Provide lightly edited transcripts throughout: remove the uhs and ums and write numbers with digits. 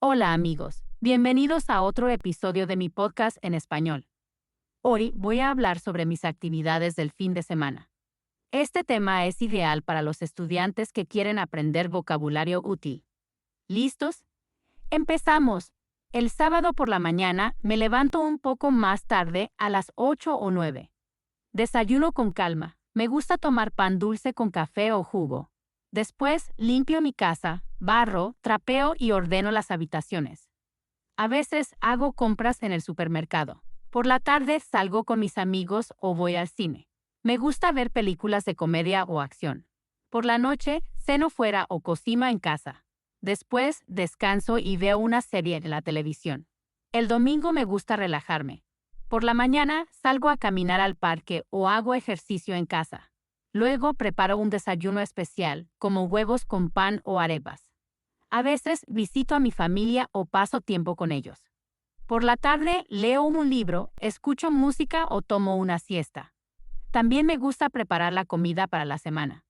Hola amigos, bienvenidos a otro episodio de mi podcast en español. Hoy voy a hablar sobre mis actividades del fin de semana. Este tema es ideal para los estudiantes que quieren aprender vocabulario útil. ¿Listos? Empezamos. El sábado por la mañana me levanto un poco más tarde a las 8 o 9. Desayuno con calma. Me gusta tomar pan dulce con café o jugo. Después limpio mi casa, barro, trapeo y ordeno las habitaciones. A veces hago compras en el supermercado. Por la tarde salgo con mis amigos o voy al cine. Me gusta ver películas de comedia o acción. Por la noche ceno fuera o cocino en casa. Después descanso y veo una serie en la televisión. El domingo me gusta relajarme. Por la mañana salgo a caminar al parque o hago ejercicio en casa. Luego preparo un desayuno especial, como huevos con pan o arepas. A veces visito a mi familia o paso tiempo con ellos. Por la tarde leo un libro, escucho música o tomo una siesta. También me gusta preparar la comida para la semana.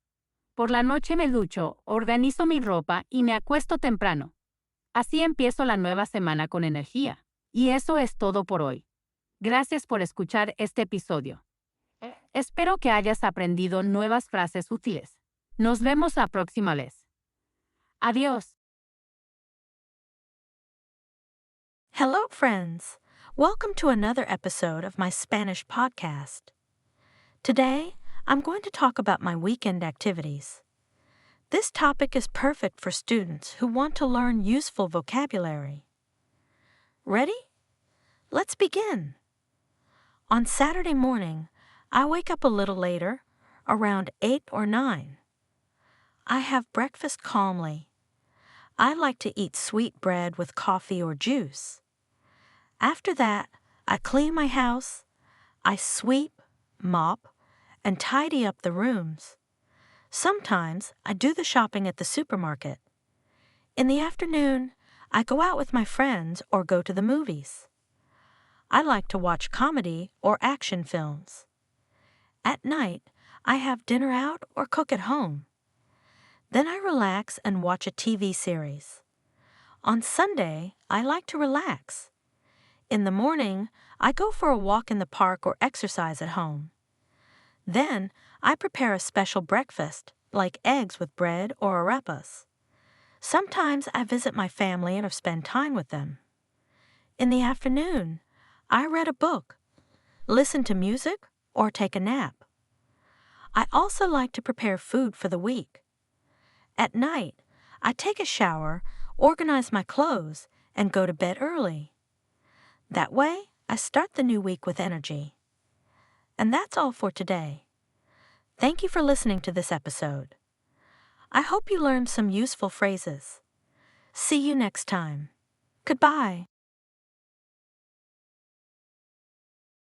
Por la noche me ducho, organizo mi ropa y me acuesto temprano. Así empiezo la nueva semana con energía. Y eso es todo por hoy. Gracias por escuchar este episodio. Espero que hayas aprendido nuevas frases útiles. Nos vemos la próxima vez. Adiós. Hello, friends. Welcome to another episode of my Spanish podcast. Today, I'm going to talk about my weekend activities. This topic is perfect for students who want to learn useful vocabulary. Ready? Let's begin. On Saturday morning, I wake up a little later, around 8 or 9. I have breakfast calmly. I like to eat sweet bread with coffee or juice. After that, I clean my house, I sweep, mop, and tidy up the rooms. Sometimes I do the shopping at the supermarket. In the afternoon, I go out with my friends or go to the movies. I like to watch comedy or action films. At night, I have dinner out or cook at home. Then I relax and watch a TV series. On Sunday, I like to relax. In the morning, I go for a walk in the park or exercise at home. Then, I prepare a special breakfast, like eggs with bread or arepas. Sometimes I visit my family and spend time with them. In the afternoon, I read a book, listen to music, or take a nap. I also like to prepare food for the week. At night, I take a shower, organize my clothes, and go to bed early. That way, I start the new week with energy. And that's all for today. Thank you for listening to this episode. I hope you learned some useful phrases. See you next time. Goodbye.